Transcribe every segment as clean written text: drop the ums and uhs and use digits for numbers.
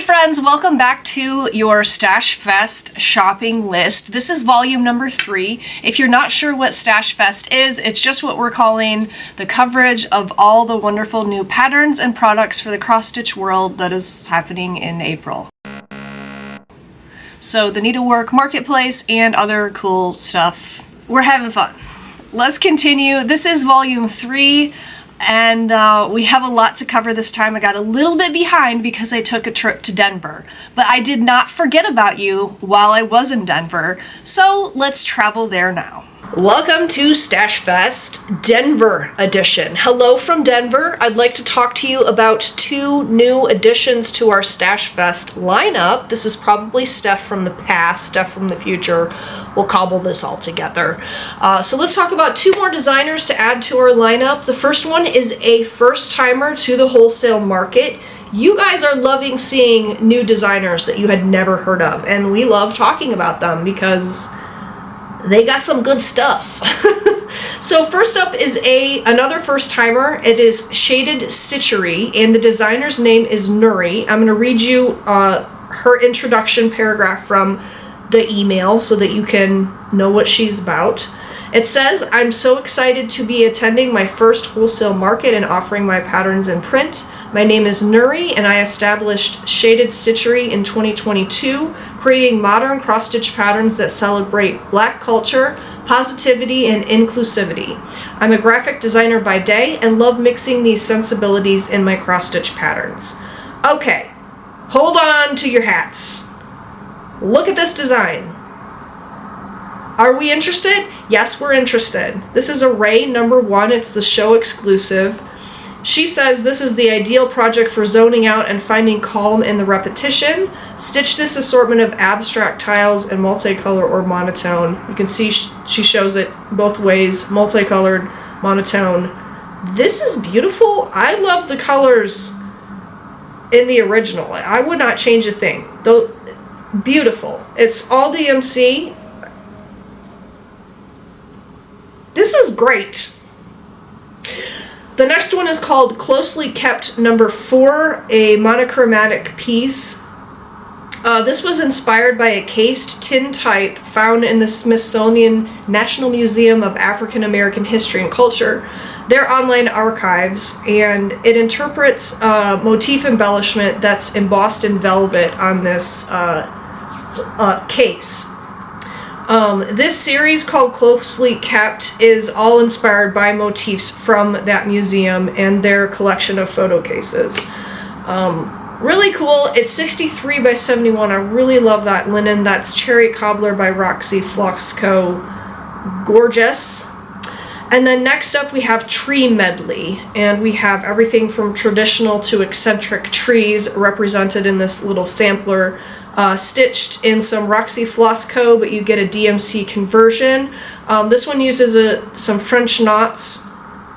friends, welcome back to your Stash Fest shopping list. This is volume number 3. If you're not sure what Stash Fest is, it's just what we're calling the coverage of all the wonderful new patterns and products for the cross-stitch world that is happening in April. So the Needlework Marketplace and other cool stuff. We're having fun. Let's continue. This is volume 3. And we have a lot to cover this time. I got a little bit behind because I took a trip to Denver. But I did not forget about you while I was in Denver, so let's travel there now. Welcome to Stash Fest Denver edition. Hello from Denver. I'd like to talk to you about 2 new additions to our Stash Fest lineup. This is probably stuff from the past, stuff from the future. We'll cobble this all together. So let's talk about 2 more designers to add to our lineup. The first one is a first-timer to the wholesale market. You guys are loving seeing new designers that you had never heard of, and we love talking about them because they got some good stuff. So first up is another first-timer. It is Shaded Stitchery, and the designer's name is Nuri. I'm going to read you her introduction paragraph from the email so that you can know what she's about. It says, "I'm so excited to be attending my first wholesale market and offering my patterns in print. My name is Nuri, and I established Shaded Stitchery in 2022, creating modern cross-stitch patterns that celebrate Black culture, positivity, and inclusivity. I'm a graphic designer by day and love mixing these sensibilities in my cross-stitch patterns." Okay, hold on to your hats. Look at this design. Are we interested? Yes, we're interested. This is array number 1. It's the show exclusive. She says this is the ideal project for zoning out and finding calm in the repetition. Stitch this assortment of abstract tiles in multicolor or monotone. You can see she shows it both ways, multicolored, monotone. This is beautiful. I love the colors in the original. I would not change a thing. Though, beautiful. It's all DMC. This is great. The next one is called Closely Kept number 4, a monochromatic piece. This was inspired by a cased tin type found in the Smithsonian National Museum of African American History and Culture, their online archives, and it interprets motif embellishment that's embossed in velvet on this case. This series called Closely Kept is all inspired by motifs from that museum and their collection of photo cases. Really cool. It's 63 by 71. I really love that linen. That's Cherry Cobbler by Roxy Floxco. Gorgeous. And then next up we have Tree Medley, and we have everything from traditional to eccentric trees represented in this little sampler. Stitched in some Roxy Flossco, but you get a DMC conversion. This one uses some French knots,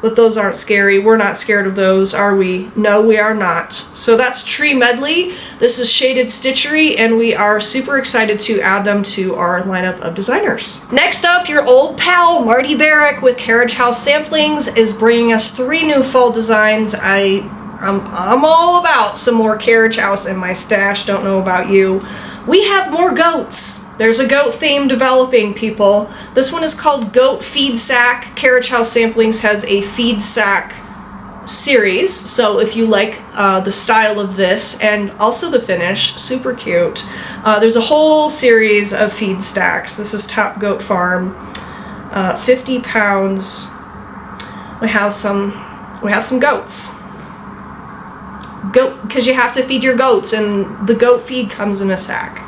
but those aren't scary. We're not scared of those, are we? No, we are not. So that's Tree Medley. This is Shaded Stitchery, and we are super excited to add them to our lineup of designers. Next up, your old pal Marty Barrick with Carriage House Samplings is bringing us 3 new fall designs. I'm all about some more Carriage House in my stash, don't know about you. We have more goats. There's a goat theme developing, people. This one is called Goat Feed Sack. Carriage House Samplings has a feed sack series, so if you like the style of this and also the finish, super cute. There's a whole series of feed stacks. This is Top Goat Farm, 50 pounds. We have some goats. Goat, because you have to feed your goats, and the goat feed comes in a sack.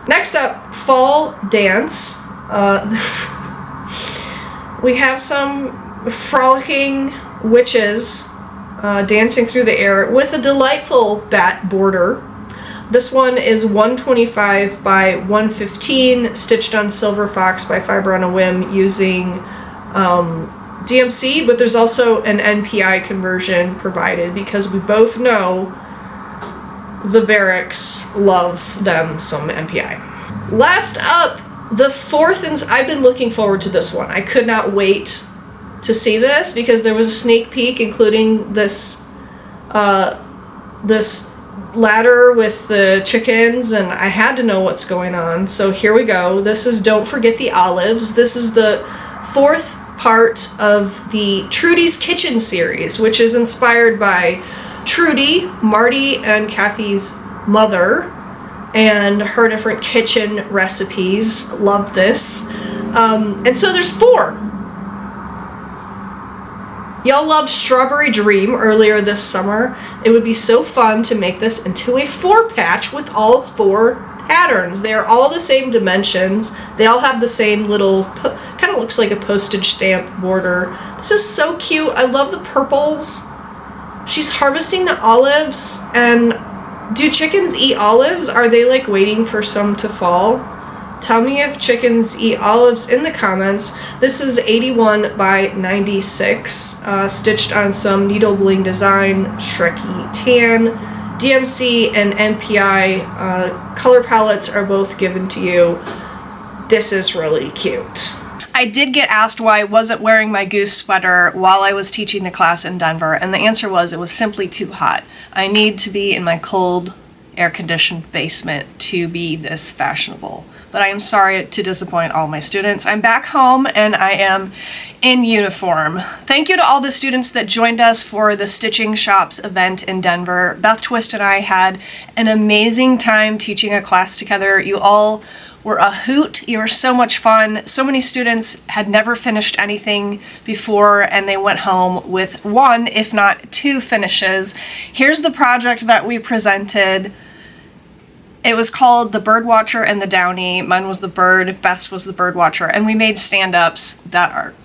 Next up, Fall Dance. We have some frolicking witches dancing through the air with a delightful bat border. This one is 125 by 115, stitched on Silver Fox by Fiber on a Whim using DMC, but there's also an NPI conversion provided because we both know the Barracks love them some NPI. Last up, the 4th, and I've been looking forward to this one. I could not wait to see this because there was a sneak peek including this ladder with the chickens, and I had to know what's going on. So here we go. This is Don't Forget the Olives. This is the 4th part of the Trudy's Kitchen series, which is inspired by Trudy, Marty and Kathy's mother, and her different kitchen recipes. Love this. And so there's 4. Y'all loved Strawberry Dream earlier this summer. It would be so fun to make this into a 4-patch with all 4 patterns. They are all the same dimensions. They all have the same little, kind of looks like a postage stamp border. This is so cute. I love the purples. She's harvesting the olives. And do chickens eat olives? Are they like waiting for some to fall? Tell me if chickens eat olives in the comments. This is 81 by 96, stitched on some needle bling design, Shrekky tan. DMC and NPI color palettes are both given to you. This is really cute. I did get asked why I wasn't wearing my goose sweater while I was teaching the class in Denver, and the answer was it was simply too hot. I need to be in my cold, air-conditioned basement to be this fashionable. But I am sorry to disappoint all my students. I'm back home and I am in uniform. Thank you to all the students that joined us for the Stitching Shops event in Denver. Beth Twist and I had an amazing time teaching a class together. You all were a hoot. You were so much fun. So many students had never finished anything before and they went home with 1, if not 2 finishes. Here's the project that we presented. It was called The Birdwatcher and the Downy. Mine was the bird, Beth's was the birdwatcher, and we made stand-ups that are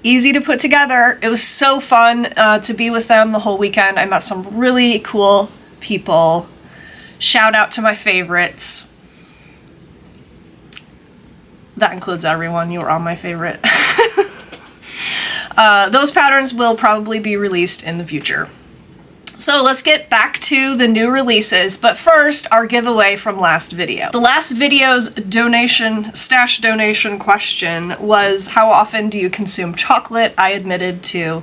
easy to put together. It was so fun to be with them the whole weekend. I met some really cool people. Shout out to my favorites. That includes everyone. You were all my favorite. Those patterns will probably be released in the future. So let's get back to the new releases, but first, our giveaway from last video. The last video's stash donation question was, how often do you consume chocolate? I admitted to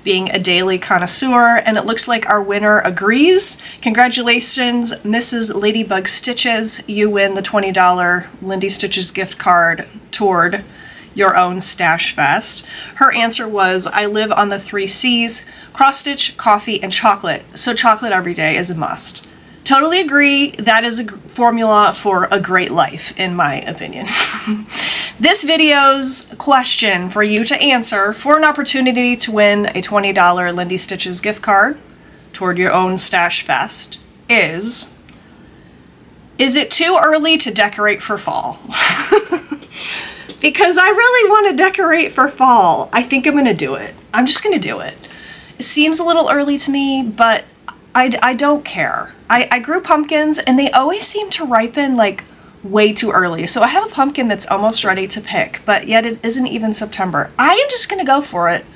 being a daily connoisseur, and it looks like our winner agrees. Congratulations, Mrs. Ladybug Stitches. You win the $20 Lindy Stitches gift card toward your own Stash Fest. Her answer was, I live on the 3 C's, cross stitch, coffee, and chocolate. So chocolate every day is a must. Totally agree. That is a formula for a great life, in my opinion. This video's question for you to answer for an opportunity to win a $20 Lindy Stitches gift card toward your own Stash Fest is it too early to decorate for fall? Because I really want to decorate for fall. I think I'm going to do it. I'm just going to do it. It seems a little early to me, but I don't care. I grew pumpkins and they always seem to ripen like way too early. So I have a pumpkin that's almost ready to pick, but yet it isn't even September. I am just going to go for it.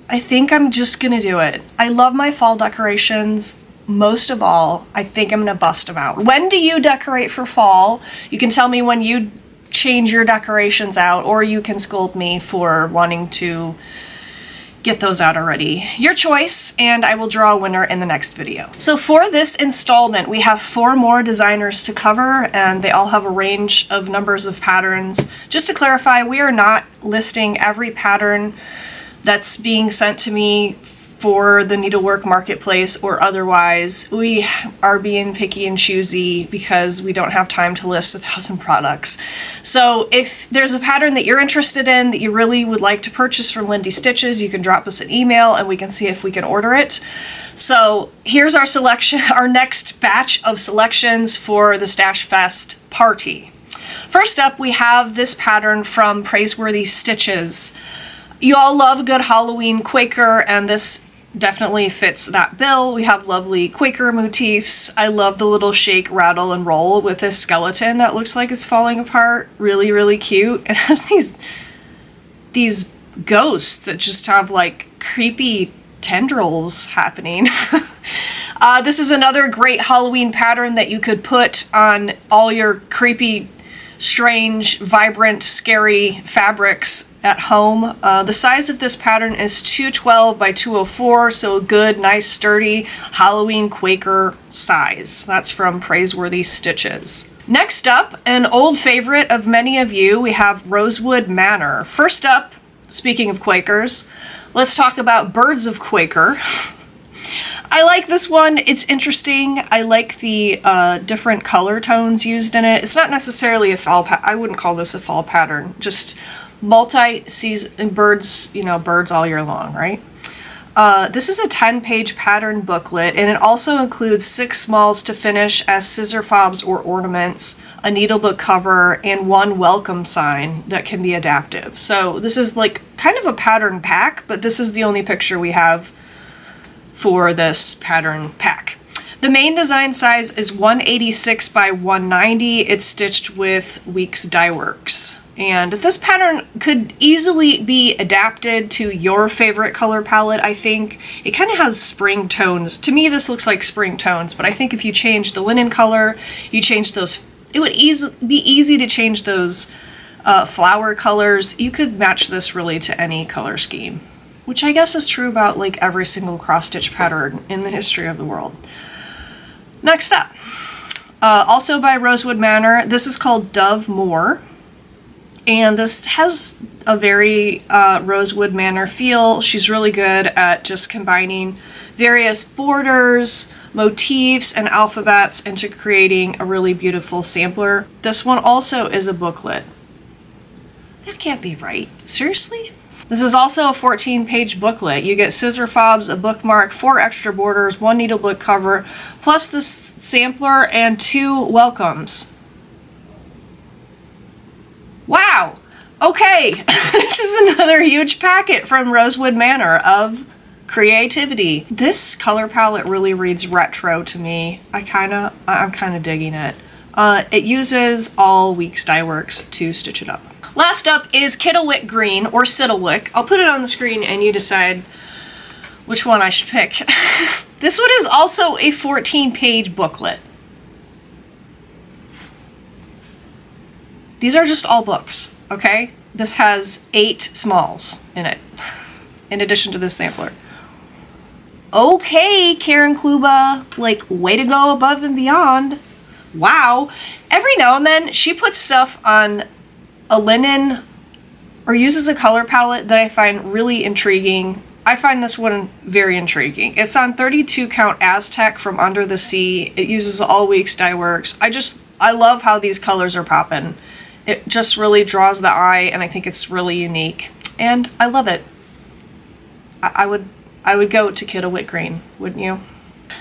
I think I'm just going to do it. I love my fall decorations. Most of all, I think I'm going to bust them out. When do you decorate for fall? You can tell me when you change your decorations out, or you can scold me for wanting to get those out already. Your choice, and I will draw a winner in the next video. So for this installment, we have 4 more designers to cover, and they all have a range of numbers of patterns. Just to clarify, we are not listing every pattern that's being sent to me for the Needlework Marketplace or otherwise. We are being picky and choosy because we don't have time to list 1,000 products. So if there's a pattern that you're interested in that you really would like to purchase from Lindy Stitches, you can drop us an email and we can see if we can order it. So here's our selection, our next batch of selections for the Stash Fest party. First up, we have this pattern from Praiseworthy Stitches. You all love a good Halloween Quaker, and this definitely fits that bill. We have lovely Quaker motifs. I love the little shake, rattle, and roll with this skeleton that looks like it's falling apart. Really, really cute. It has these ghosts that just have like creepy tendrils happening. This is another great Halloween pattern that you could put on all your creepy strange, vibrant, scary fabrics at home. The size of this pattern is 212 by 204, so a good, nice, sturdy Halloween Quaker size. That's from Praiseworthy Stitches. Next up, an old favorite of many of you, we have Rosewood Manor. First up, speaking of Quakers, let's talk about Birds of Quaker. I like this one. It's interesting. I like the different color tones used in it. It's not necessarily a fall I wouldn't call this a fall pattern. Just multi-season birds, you know, birds all year long, right? This is a 10-page pattern booklet, and it also includes 6 smalls to finish as scissor fobs or ornaments, a needlebook cover, and 1 welcome sign that can be adaptive. So this is like kind of a pattern pack, but this is the only picture we have for this pattern pack. The main design size is 186 by 190. It's stitched with Weeks Dye Works. And this pattern could easily be adapted to your favorite color palette, I think. It kind of has spring tones. To me, this looks like spring tones, but I think if you change the linen color, you change those, it would be easy to change those flower colors. You could match this really to any color scheme, which I guess is true about like every single cross-stitch pattern in the history of the world. Next up, also by Rosewood Manor, this is called Dove Moor, and this has a very Rosewood Manor feel. She's really good at just combining various borders, motifs, and alphabets into creating a really beautiful sampler. This one also is a booklet. That can't be right. Seriously? This is also a 14-page booklet. You get scissor fobs, a bookmark, 4 extra borders, 1 needlebook cover, plus the sampler and 2 welcomes. Wow! Okay, this is another huge packet from Rosewood Manor of creativity. This color palette really reads retro to me. I'm kind of digging it. It uses all Weeks Dye Works to stitch it up. Last up is Kittlewick Green, or Sittlewick. I'll put it on the screen and you decide which one I should pick. This one is also a 14-page booklet. These are just all books, okay? This has 8 smalls in it, in addition to this sampler. Okay, Karen Kluba, like, way to go above and beyond. Wow. Every now and then, she puts stuff on a linen or uses a color palette that I find really intriguing. I find this one very intriguing. It's on 32 count Aztec from Under the Sea. It uses all Weeks Dye Works. I love how these colors are popping. It just really draws the eye, and I think it's really unique. And I love it. I would go to Kittlewick Green, wouldn't you?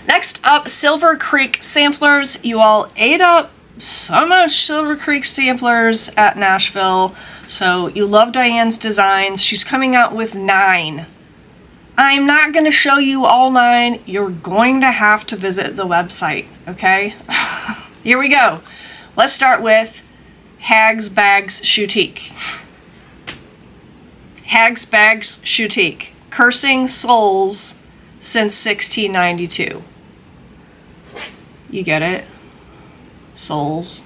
Next up, Silver Creek samplers. You all ate up so much Silver Creek samplers at Nashville, so you love Diane's designs. She's coming out with 9. I'm not going to show you all 9. You're going to have to visit the website, okay? Here we go. Let's start with Hags Bags Shoutique. Hags Bags Shoutique. Cursing Souls since 1692. You get it? Souls.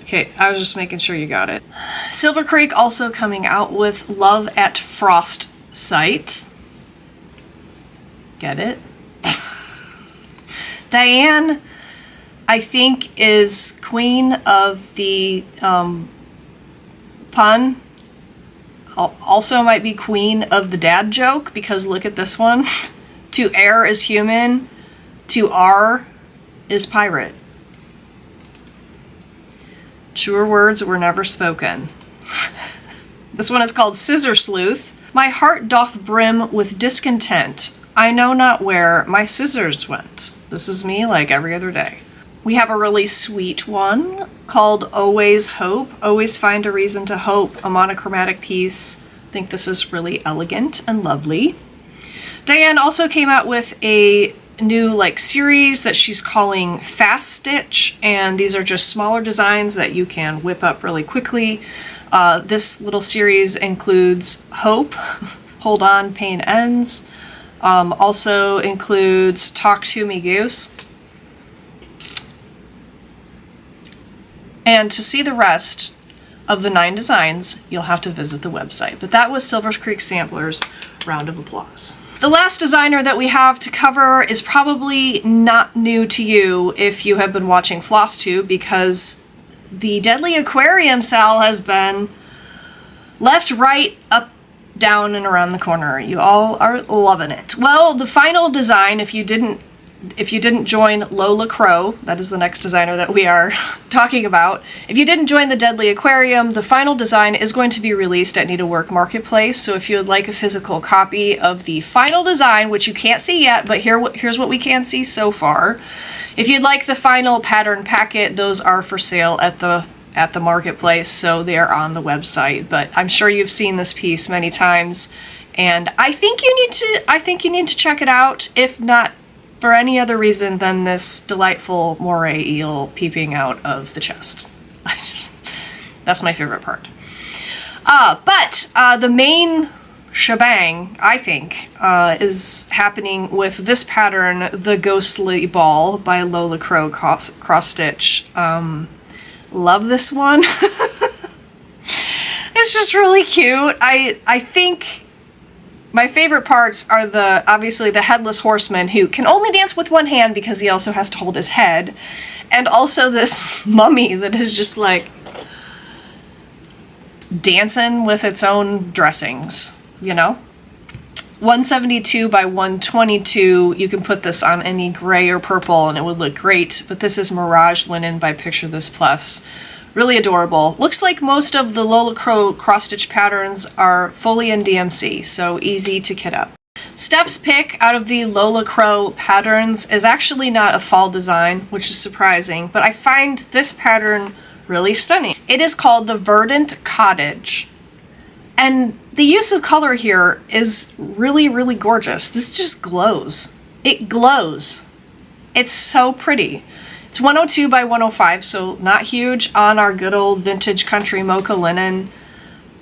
Okay, I was just making sure you got it. Silver Creek also coming out with Love at Frost Sight. Get it? Diane, I think, is queen of the pun. Also might be queen of the dad joke, because look at this one. To err is human, to R is pirate. Truer words were never spoken. This one is called Scissor Sleuth. My heart doth brim with discontent. I know not where my scissors went. This is me like every other day. We have a really sweet one called Always Hope. Always find a reason to hope, a monochromatic piece. I think this is really elegant and lovely. Diane also came out with a new series that she's calling Fast Stitch, and these are just smaller designs that you can whip up really quickly. This little series includes Hope, Hold On, Pain Ends. Also includes Talk to Me Goose. And to see the rest of the 9 designs, you'll have to visit the website. But that was Silver Creek Samplers. Round of applause. The last designer that we have to cover is probably not new to you if you have been watching FlossTube, because the Deadly Aquarium Sal has been left, right, up, down, and around the corner. You all are loving it. Well, the final design, if you didn't join Lola Crow, that is the next designer that we are talking about. If you didn't join the Deadly Aquarium, the final design is going to be released at Needlework Marketplace. So if you would like a physical copy of the final design, which you can't see yet, but here's what we can see so far. If you'd like the final pattern packet, those are for sale at the marketplace, so they are on the website. But I'm sure you've seen this piece many times, and I think you need to check it out, if not for any other reason than this delightful moray eel peeping out of the chest. That's my favorite part. But the main shebang, I think, is happening with this pattern, The Ghostly Ball by Lola Crow cross stitch. Love this one. It's just really cute. I think my favorite parts are obviously the headless horseman, who can only dance with one hand because he also has to hold his head, and also this mummy that is just like dancing with its own dressings, you know? 172 by 122, you can put this on any gray or purple and it would look great, but this is Mirage Linen by Picture This Plus. Really adorable. Looks like most of the Lola Crow cross-stitch patterns are fully in DMC, so easy to kit up. Steph's pick out of the Lola Crow patterns is actually not a fall design, which is surprising, but I find this pattern really stunning. It is called the Verdant Cottage, and the use of color here is really, really gorgeous. This just glows. It glows. It's so pretty. It's 102 by 105, so not huge, on our good old vintage country mocha linen.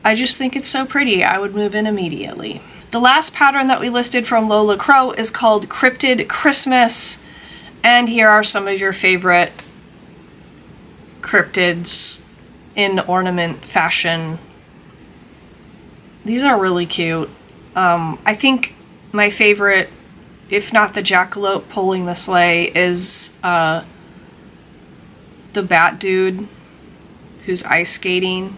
I just think it's so pretty. I would move in immediately. The last pattern that we listed from Lola Crow is called Cryptid Christmas, and here are some of your favorite cryptids in ornament fashion. These are really cute. I think my favorite, if not the jackalope pulling the sleigh, is the bat dude who's ice skating.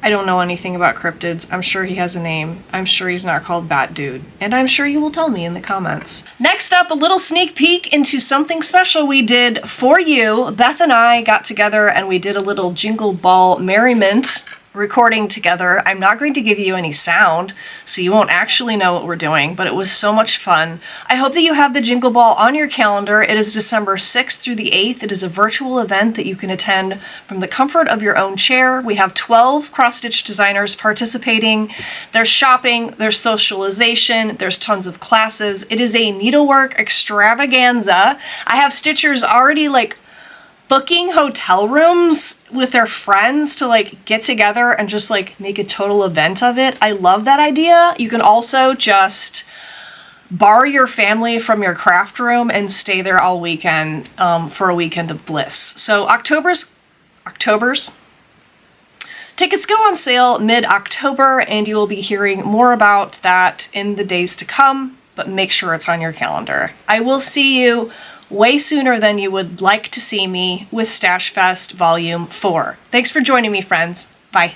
I don't know anything about cryptids. I'm sure he has a name. I'm sure he's not called Bat Dude. And I'm sure you will tell me in the comments. Next up, a little sneak peek into something special we did for you. Beth and I got together and we did a little Jingle Ball merriment recording together. I'm not going to give you any sound, so you won't actually know what we're doing, but it was so much fun. I hope that you have the Jingle Ball on your calendar. It is December 6th through the 8th. It is a virtual event that you can attend from the comfort of your own chair. We have 12 cross-stitch designers participating. There's shopping, there's socialization, there's tons of classes. It is a needlework extravaganza. I have stitchers already booking hotel rooms with their friends to get together and just make a total event of it. I love that idea. You can also just borrow your family from your craft room and stay there all weekend for a weekend of bliss. So October's tickets go on sale mid-October, and you will be hearing more about that in the days to come, but make sure it's on your calendar. I will see you way sooner than you would like to see me with Stash Fest Volume 4. Thanks for joining me, friends. Bye.